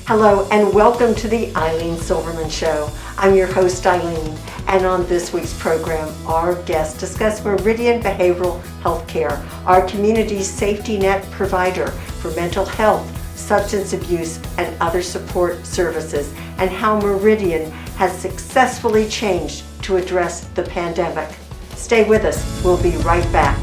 Hello and welcome to the Ilene Silverman Show. I'm your host Ilene, and on this week's program, our guests discuss Meridian Behavioral Health Care, our community's safety net provider for mental health, substance abuse, and other support services, and how Meridian has successfully changed to address the pandemic. Stay with us. We'll be right back.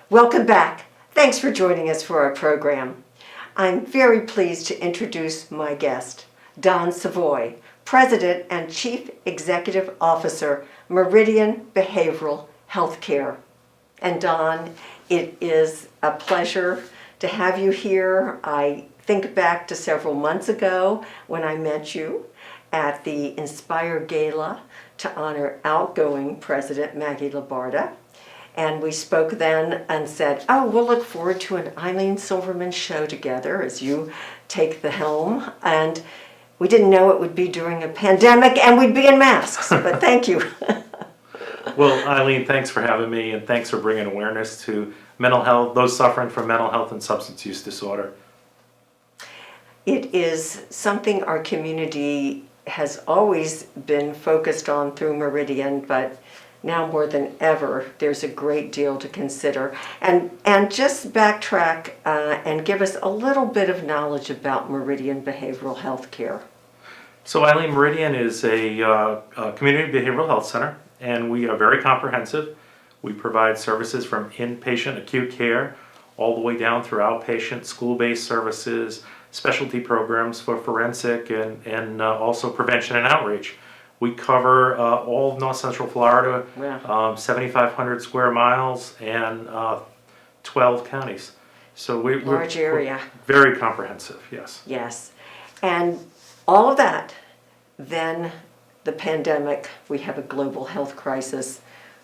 Welcome back. Thanks for joining us for our program. I'm very pleased to introduce my guest, Don Savoy, President and Chief Executive Officer, Meridian Behavioral Health Care. And Don, it is a pleasure to have you here. I think back to several months ago when I met you at the Inspire Gala to honor outgoing President Maggie Labarda. And we spoke then and said, we'll look forward to an Ilene Silverman show together as you take the helm. And we didn't know it would be during a pandemic and we'd be in masks, but thank you. Well, Ilene, thanks for having me, and thanks for bringing awareness to mental health, those suffering from mental health and substance use disorder. It is something our community has always been focused on through Meridian, but now more than ever, there's a great deal to consider. And just backtrack and give us a little bit of knowledge about Meridian Behavioral Health Care. So Ilene, Meridian is a community behavioral health center, and we are very comprehensive. We provide services from inpatient acute care all the way down through outpatient, school-based services, specialty programs for forensic, and also prevention and outreach. We cover all of North Central Florida, 7,500 square miles, and 12 counties. So Large area. We're very comprehensive, yes. Yes. And all of that, then the pandemic, we have a global health crisis,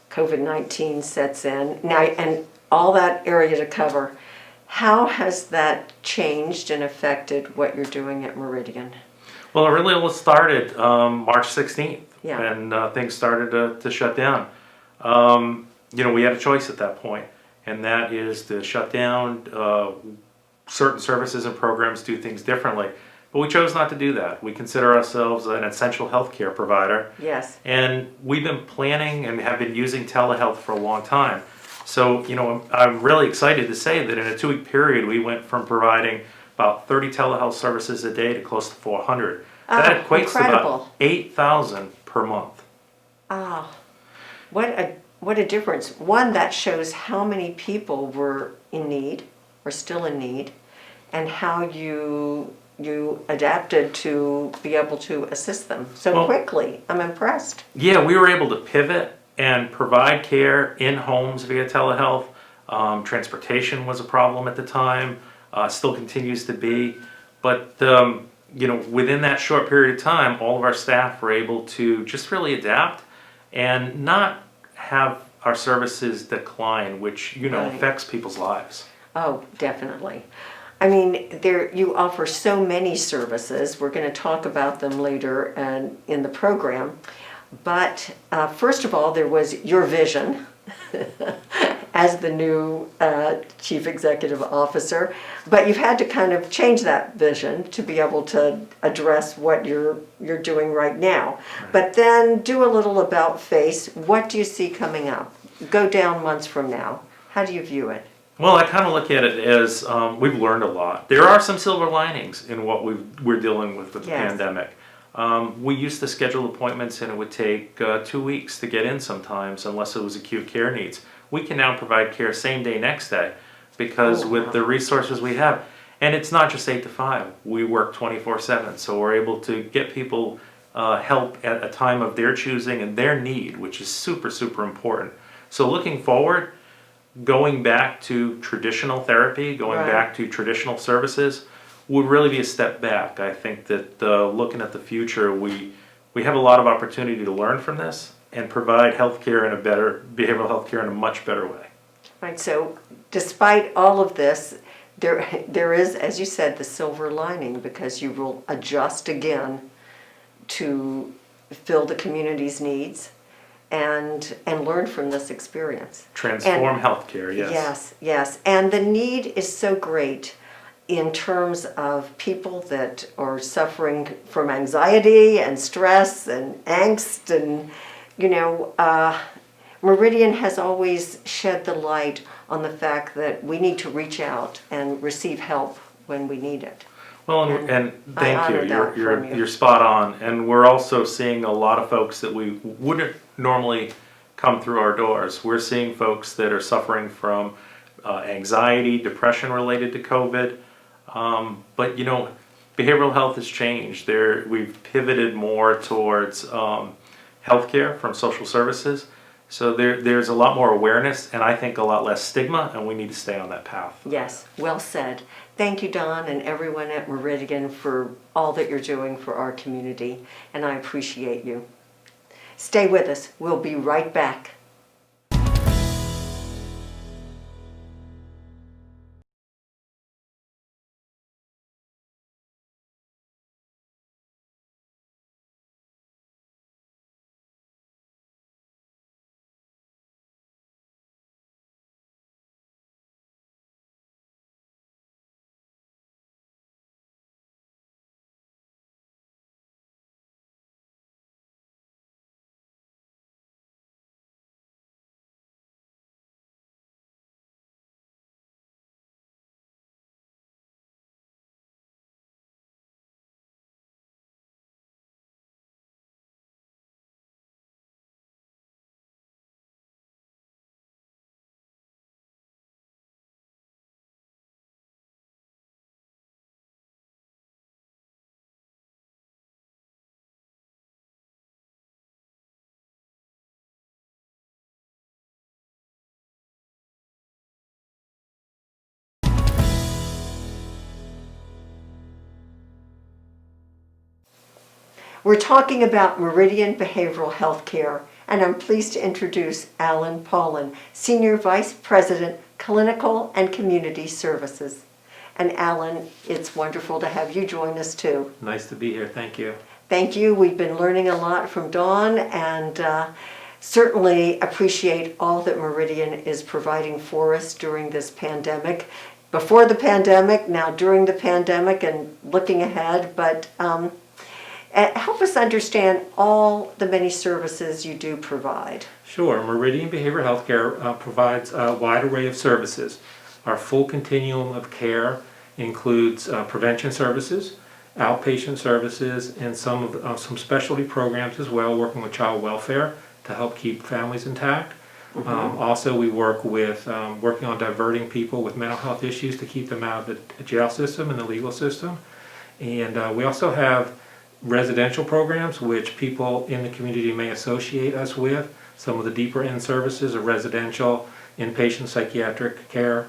COVID-19 sets in, now, and all that area to cover. How has that changed and affected what you're doing at Meridian? Well, it really all started March 16th, Yeah. when things started to shut down. We had a choice at that point, and that is to shut down certain services and programs, do things differently. But we chose not to do that. We consider ourselves an essential healthcare provider. Yes. And we've been planning and have been using telehealth for a long time. So, I'm really excited to say that in a 2-week period, we went from providing about 30 telehealth services a day to close to 400. That equates incredible. to about 8,000 per month. What a difference. One, that shows how many people were in need, or still in need, and how you adapted to be able to assist them so quickly. I'm impressed. Yeah, we were able to pivot and provide care in homes via telehealth. Transportation was a problem at the time, still continues to be, but within that short period of time, all of our staff were able to just really adapt and not have our services decline, which Right. affects people's lives. Oh, definitely. I mean, you offer so many services. We're going to talk about them later and in the program. But first of all, there was your vision as the new chief executive officer. But you've had to kind of change that vision to be able to address what you're doing right now. Right. But then do a little about face. What do you see coming up? Go down months from now. How do you view it? Well, I kind of look at it as we've learned a lot. There are some silver linings in what we're dealing with the Yes. pandemic. We used to schedule appointments and it would take 2 weeks to get in sometimes unless it was acute care needs. We can now provide care same day, next day because Oh, with wow. the resources we have. And it's not just 8 to 5. We work 24/7, so we're able to get people help at a time of their choosing and their need, which is super, super important. So looking forward, going back to traditional therapy, going Right. back to traditional services would really be a step back. I think that looking at the future, we have a lot of opportunity to learn from this and provide healthcare in a better, behavioral healthcare in a much better way. Right, so despite all of this, there is, as you said, the silver lining because you will adjust again to fill the community's needs and learn from this experience. Transform healthcare, yes. Yes, yes. And the need is so great in terms of people that are suffering from anxiety and stress and angst and, Meridian has always shed the light on the fact that we need to reach out and receive help when we need it. Well, And and I thank honor you. that You're from you. you're spot on. And we're also seeing a lot of folks that we wouldn't normally come through our doors. We're seeing folks that are suffering from anxiety, depression related to COVID. But behavioral health has changed. We've pivoted more towards healthcare from social services. So there's a lot more awareness and I think a lot less stigma, and we need to stay on that path. Yes, well said. Thank you, Don, and everyone at Meridian for all that you're doing for our community, and I appreciate you. Stay with us. We'll be right back. We're talking about Meridian Behavioral Health Care, and I'm pleased to introduce Alan Paulin, Senior Vice President, Clinical and Community Services. And Alan, it's wonderful to have you join us too. Nice to be here. Thank you. Thank you. We've been learning a lot from Dawn and certainly appreciate all that Meridian is providing for us during this pandemic. Before the pandemic, now during the pandemic, and looking ahead, but help us understand all the many services you do provide. Sure. Meridian Behavioral Healthcare provides a wide array of services. Our full continuum of care includes prevention services, outpatient services, and some specialty programs as well, working with child welfare to help keep families intact. Also, we work with working on diverting people with mental health issues to keep them out of the jail system and the legal system. And we also have residential programs which people in the community may associate us with, Some of the deeper end services are residential, inpatient psychiatric care,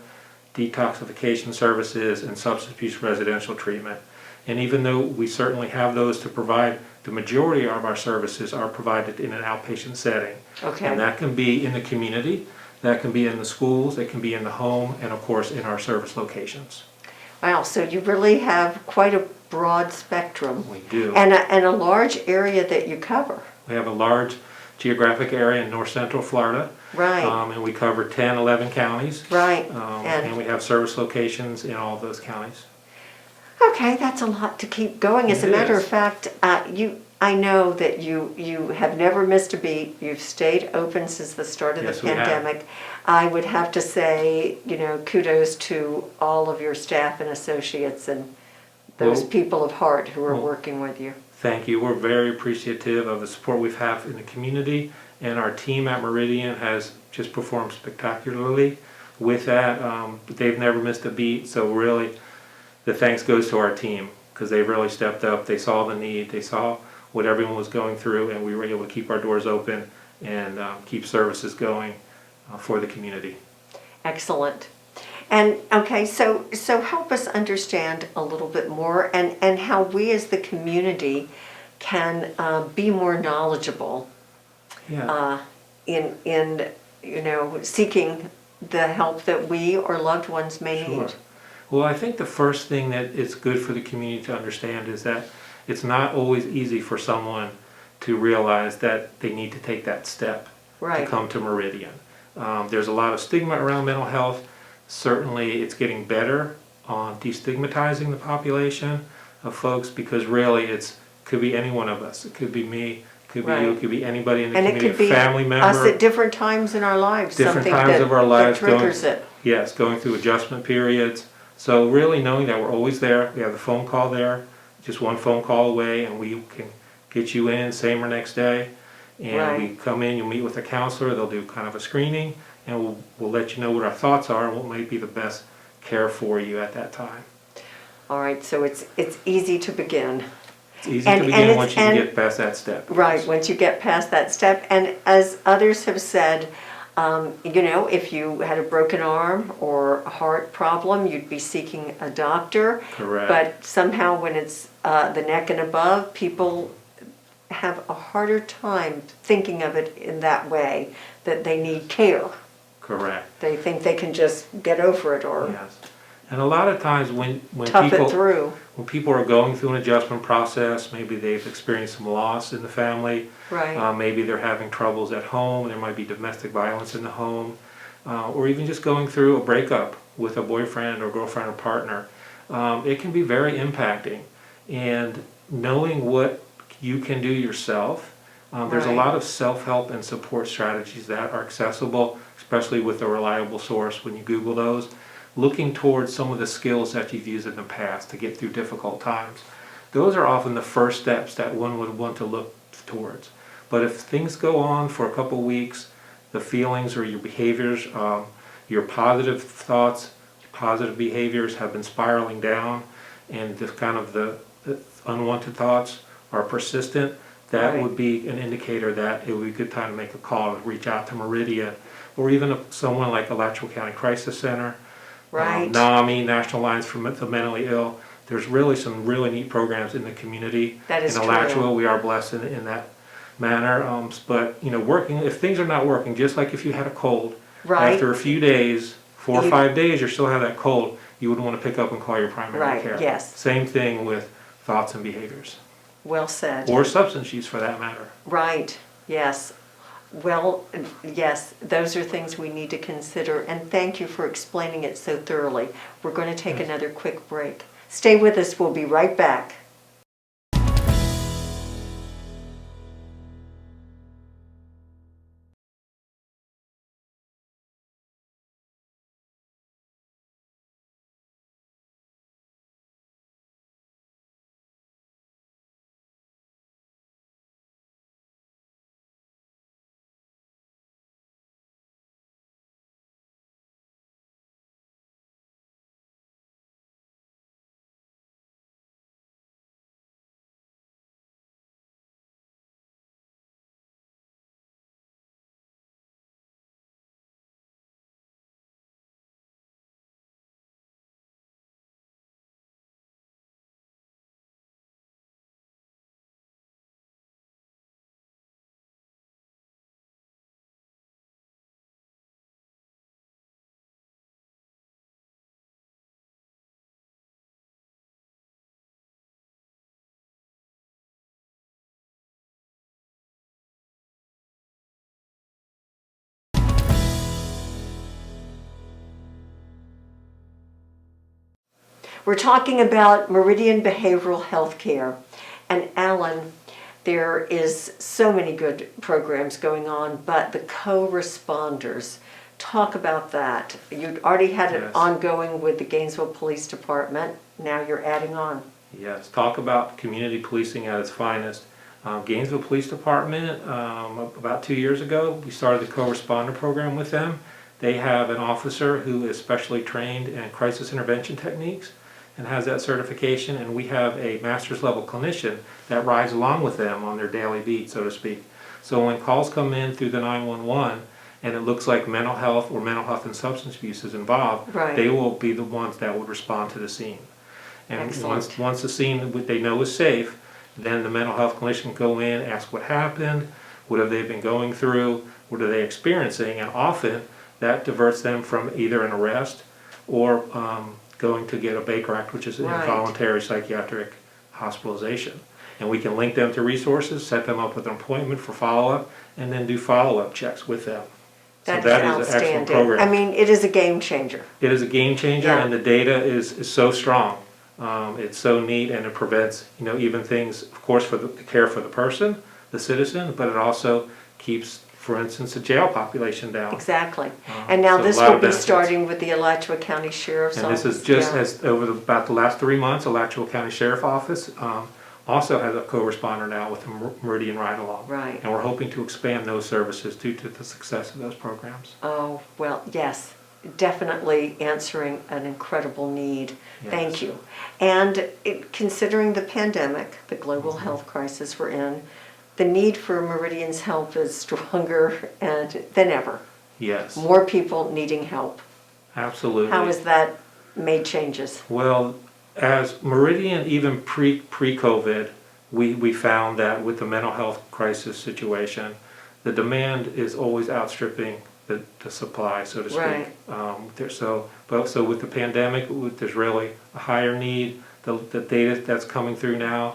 detoxification services, and substance abuse residential treatment. And even though we certainly have those to provide, the majority of our services are provided in an outpatient setting. Okay. And that can be in the community, that can be in the schools, it can be in the home, and of course in our service locations. Wow, so you really have quite a broad spectrum. We do. And a large area that you cover. We have a large geographic area in north central Florida. Right. And we cover 10, 11 counties. Right. And we have service locations in all of those counties. Okay, that's a lot to keep going. As a It matter is. of fact, I know that you have never missed a beat. You've stayed open since the start of Yes, the we have. pandemic. I would have to say, kudos to all of your staff and associates and those Well- people of heart who are well, working with you. Thank you. We're very appreciative of the support we've had in the community, and our team at Meridian has just performed spectacularly with that. They've never missed a beat, so really the thanks goes to our team because they really stepped up. They saw the need, they saw what everyone was going through, and we were able to keep our doors open and keep services going for the community. Excellent. And okay, so help us understand a little bit more and how we as the community can be more knowledgeable Yeah. in seeking the help that we or loved ones may Sure. need. Well, I think the first thing that it's good for the community to understand is that it's not always easy for someone to realize that they need to take that step to Right. come to Meridian. There's a lot of stigma around mental health. Certainly, it's getting better on destigmatizing the population of folks because really could be any one of us. It could be me, could be you, Right. it could be anybody in the And it community, could be a family us member. at different times in our lives, Different something times that, of our lives that triggers it. Yes, going through adjustment periods. So really knowing that we're always there, we have the phone call there, just one phone call away, and we can get you in same or next day. And Right. we come in, you meet with a counselor, they'll do kind of a screening, and we'll let you know what our thoughts are and what might be the best care for you at that time. All right, so it's easy to begin. It's easy And- to and begin it's- once you can and- get past that step. Right, once you get past that step. And as others have said, if you had a broken arm or a heart problem, you'd be seeking a doctor. Correct. But somehow when it's the neck and above, people have a harder time thinking of it in that way, that they need care. Correct. They think they can just get over it or Yes. And a lot of times when tough people it through. when people are going through an adjustment process, maybe they've experienced some loss in the family, Right. maybe they're having troubles at home, there might be domestic violence in the home, or even just going through a breakup with a boyfriend or girlfriend or partner. It can be very impacting. And knowing what you can do yourself, there's a Right. lot of self-help and support strategies that are accessible, especially with a reliable source when you Google those. Looking towards some of the skills that you've used in the past to get through difficult times. Those are often the first steps that one would want to look towards. But if things go on for a couple weeks, the feelings or your behaviors, your positive thoughts, positive behaviors have been spiraling down, and the unwanted thoughts are persistent, that Right. would be an indicator that it would be a good time to make a call, to reach out to Meridian, or even someone like Alachua County Crisis Center. Right. NAMI, National Alliance for the Mentally Ill. There's really some really neat programs in the community. That is in true. Alachua, we are blessed in that manner. But working, if things are not working, just like if you had a cold, Right. after a few days, 4 or You- 5 days, you still have that cold, you would want to pick up and call your primary Right, care. yes. Same thing with thoughts and behaviors, Well said. or substance use for that matter. Right, yes. Well, yes, those are things we need to consider, and thank you for explaining it so thoroughly. We're going to take another quick break. Stay with us, we'll be right back. We're talking about Meridian Behavioral Health Care. And Alan, there is so many good programs going on, but the co-responders, talk about that. You already had it Yes. ongoing with the Gainesville Police Department. Now you're adding on. Yes, talk about community policing at its finest. Gainesville Police Department, about 2 years ago, we started the co-responder program with them. They have an officer who is specially trained in crisis intervention techniques and has that certification, and we have a master's level clinician that rides along with them on their daily beat, so to speak. So when calls come in through the 911 and it looks like mental health or mental health and substance abuse is involved, Right. they will be the ones that would respond to the scene. And Excellent. once the scene that they know is safe, then the mental health clinician can go in, ask what happened, what have they been going through, what are they experiencing, and often that diverts them from either an arrest or going to get a Baker Act, which is an Right. involuntary psychiatric hospitalization. And we can link them to resources, set them up with an appointment for follow-up, and then do follow-up checks with them. That So is that is an excellent outstanding. program. I mean, it is a game changer. It is a game changer, Yeah. and the data is so strong. It's so neat, and it prevents, even things, of course, for the care for the person, the citizen, but it also keeps, for instance, the jail population down. Exactly. And now so a this lot will of be benefits. starting with the Alachua County Sheriff's And Office. this is just Yeah. as over about the last 3 months, Alachua County Sheriff Office also has a co-responder now with the Meridian Ride Along. Right. And we're hoping to expand those services due to the success of those programs. Oh, well, yes, definitely answering an incredible need. Yes. Thank you. And considering the pandemic, the global Mm-hmm. health crisis we're in, the need for Meridian's help is stronger than ever. Yes, More people needing help. absolutely. How has that made changes? Well, as Meridian, even pre-COVID, we found that with the mental health crisis situation, the demand is always outstripping the supply, so to speak. Right. So with the pandemic, there's really a higher need. The data that's coming through now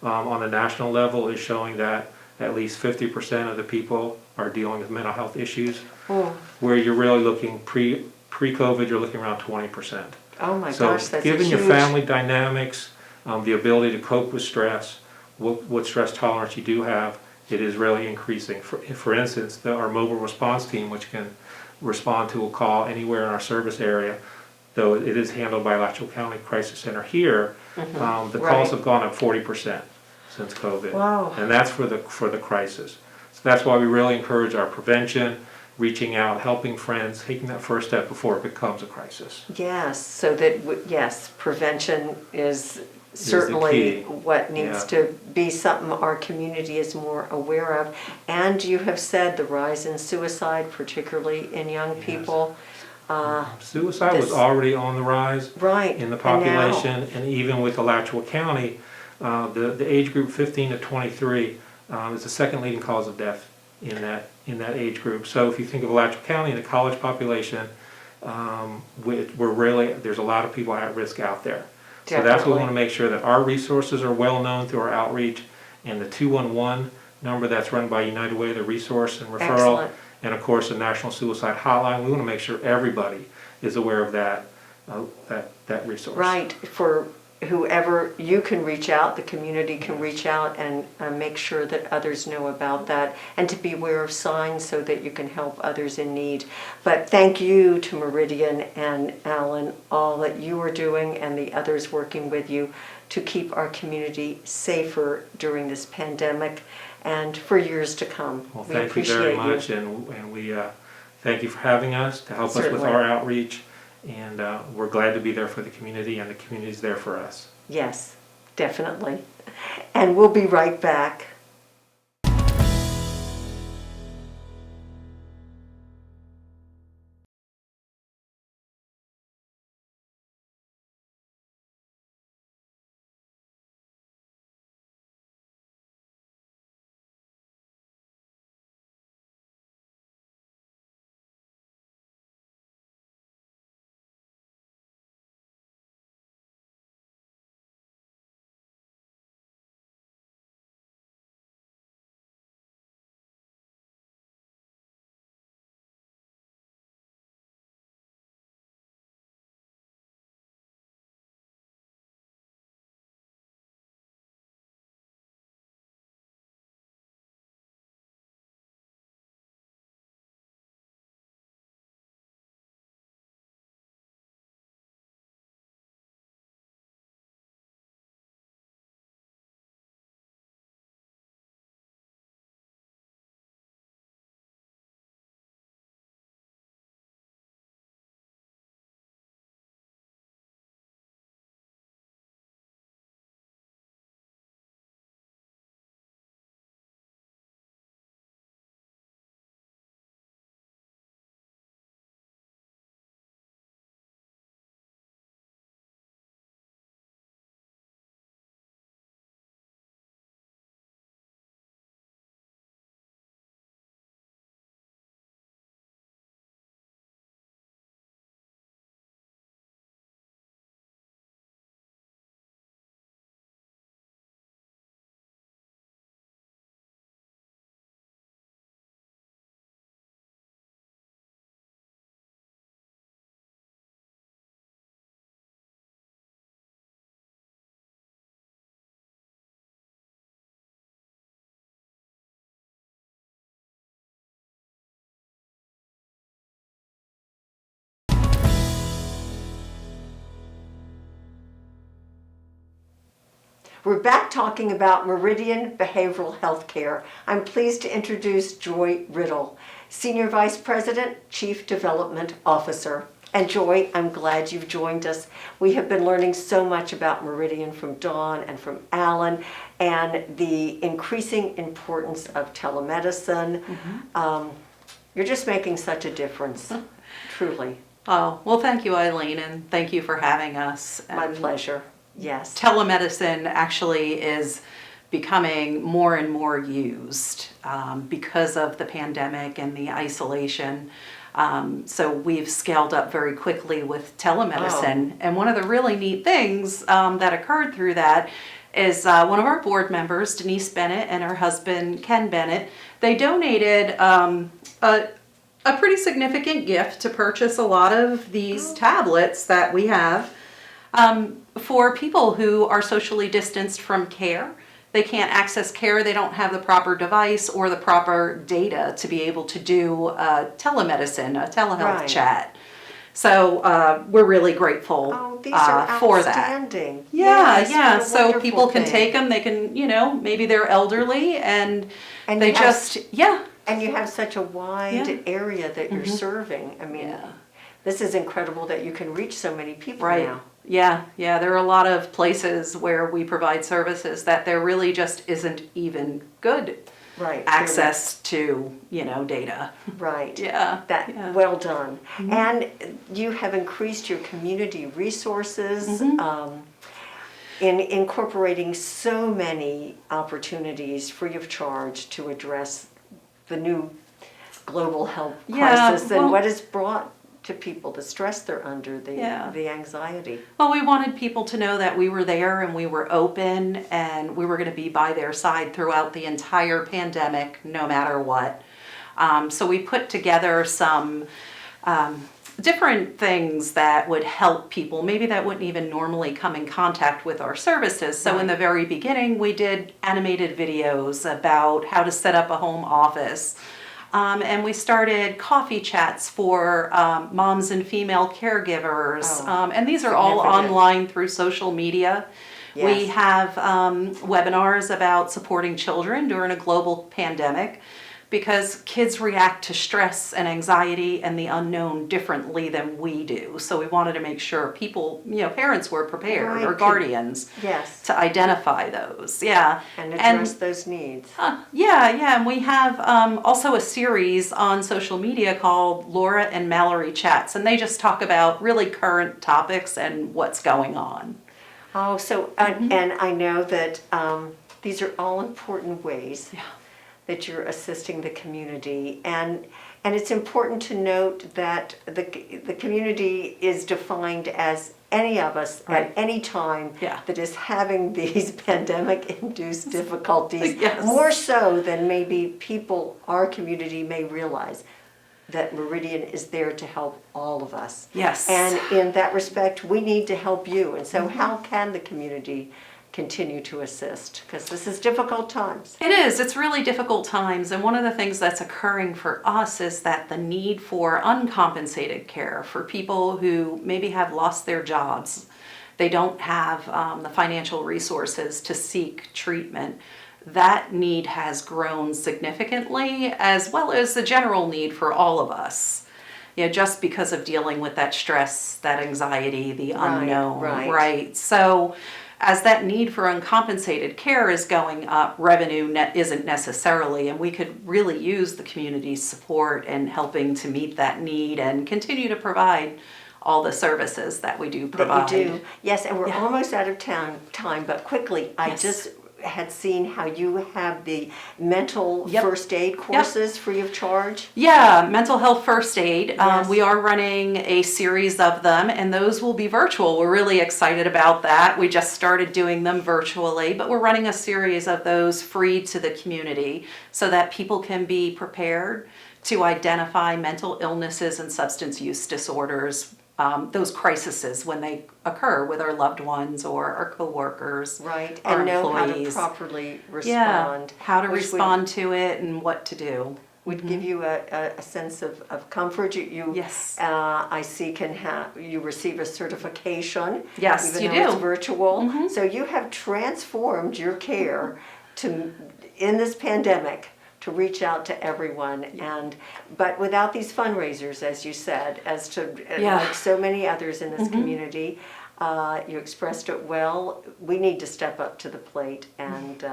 on a national level is showing that at least 50% of the people are dealing with mental health issues, Oh, where you're really looking pre-COVID, you're looking around 20%. oh my So gosh, that's a given your huge... family dynamics, the ability to cope with stress, what stress tolerance you do have, it is really increasing. For instance, our mobile response team, which can respond to a call anywhere in our service area, though it is handled by Alachua County Crisis Center here, the calls Right. have gone up 40% since COVID. Wow. And that's for the crisis. So that's why we really encourage our prevention, reaching out, helping friends, taking that first step before it becomes a crisis. Yes, so that, yes, prevention is certainly key. what needs Yeah. to be something our community is more aware of. And you have said the rise in suicide, particularly in young Yes. people. Suicide was This- already on the rise Right. in the and now- population, and even with Alachua County, the age group 15 to 23 is the second leading cause of death in that age group. So if you think of Alachua County and the college population, there's a lot of people at risk out there. So that's what we Definitely. want to make sure that our resources are well known through our outreach, and the 211 number that's run by United Way, the resource and referral, Excellent. and of course the National Suicide Hotline. We want to make sure everybody is aware of that resource. Right, for whoever you can reach out, the community can reach out and make sure that others know about that and to be aware of signs so that you can help others in need. But thank you to Meridian and Alan, all that you are doing and the others working with you to keep our community safer during this pandemic and for years to come. Well, We thank you appreciate very much, and we thank you for having us to help us with Certainly. our outreach, and we're glad to be there for the community, and the community's there for us. Yes, definitely. And we'll be right back. We're back talking about Meridian Behavioral Health Care. I'm pleased to introduce Joy Riddle, Senior Vice President, Chief Development Officer. And Joy, I'm glad you've joined us. We have been learning so much about Meridian from Dawn and from Alan, and the increasing importance of telemedicine. You're just making such a difference, truly. Oh, well, thank you, Ilene, and thank you for having us. My And pleasure. Yes. Telemedicine actually is becoming more and more used because of the pandemic and the isolation. So we've scaled up very quickly with telemedicine. And one of the really neat things that occurred through that is one of our board members, Denise Bennett, and her husband, Ken Bennett, they donated a pretty significant gift to purchase a lot of these tablets that we have for people who are socially distanced from care. They can't access care, they don't have the proper device or the proper data to be able to do telemedicine, a telehealth chat. So we're really grateful these are for that. outstanding. Yeah, Yes, what a so wonderful people can thing. take them, they can, maybe they're elderly and they you have- just, And you have such a wide Yeah. area that you're serving. I mean, Yeah. this is incredible that you can reach so many people Right. now. Yeah, there are a lot of places where we provide services that there really just isn't even good Right. access to, data. Right. Yeah. Well done. And you have increased your community resources in incorporating so many opportunities free of charge to address the new global health crisis and what is brought to people, the stress they're under, the anxiety. Well, we wanted people to know that we were there and we were open and we were going to be by their side throughout the entire pandemic, no matter what. So we put together some different things that would help people, maybe that wouldn't even normally come in contact with our services. So in the very beginning, we did animated videos about how to set up a home office. And we started coffee chats for moms and female caregivers. And these are all online through social media. Yes. We have webinars about supporting children during a global pandemic, because kids react to stress and anxiety and the unknown differently than we do. So we wanted to make sure people, parents were prepared, or guardians, to identify those. And address those needs. And we have also a series on social media called Laura and Mallory Chats, and they just talk about really current topics and what's going on. Oh, so, and I know that these are all important ways that you're assisting the community, and it's important to note that the community is defined as any of us at any time that is having these pandemic-induced difficulties, more so than maybe our community may realize that Meridian is there to help all of us. Yes. And in that respect, we need to help you. And so how can the community continue to assist? Because this is difficult times. It is. It's really difficult times. And one of the things that's occurring for us is that the need for uncompensated care for people who maybe have lost their jobs, they don't have the financial resources to seek treatment. That need has grown significantly, as well as the general need for all of us. Just because of dealing with that stress, that anxiety, the unknown, right? So as that need for uncompensated care is going up, revenue isn't necessarily, and we could really use the community's support in helping to meet that need and continue to provide all the services that we do provide. That you do. Yes, and we're almost out of time, but quickly, I just had seen how you have the mental first aid courses free of charge. Yeah, mental health first aid. We are running a series of them, and those will be virtual. We're really excited about that. We just started doing them virtually, but we're running a series of those free to the community so that people can be prepared to identify mental illnesses and substance use disorders, those crises when they occur with our loved ones or our coworkers, right, our and know employees. how to properly respond. How to respond to it and what to do. would give you a sense of comfort. You Yes. I see you receive a certification. Yes, even you though it's do. virtual. So you have transformed your care in this pandemic to reach out to everyone, but without these fundraisers, as you said, like so many others in this community, you expressed it well. We need to step up to the plate and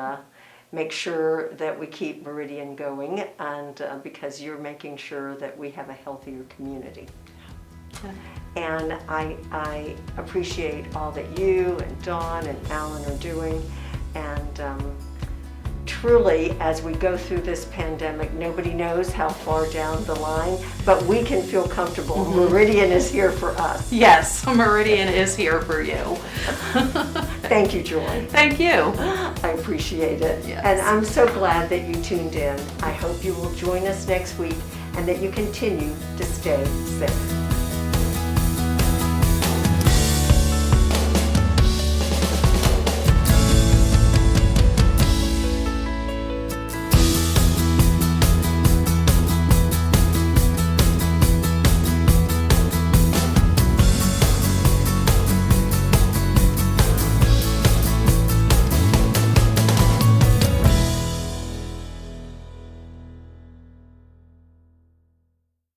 make sure that we keep Meridian going, and because you're making sure that we have a healthier community. And I appreciate all that you and Dawn and Alan are doing, and truly, as we go through this pandemic, nobody knows how far down the line, but we can feel comfortable. Meridian is here for us. Yes, Meridian is here for you. Thank you, Joy. Thank you. I appreciate it. Yes. And I'm so glad that you tuned in. I hope you will join us next week and that you continue to stay safe.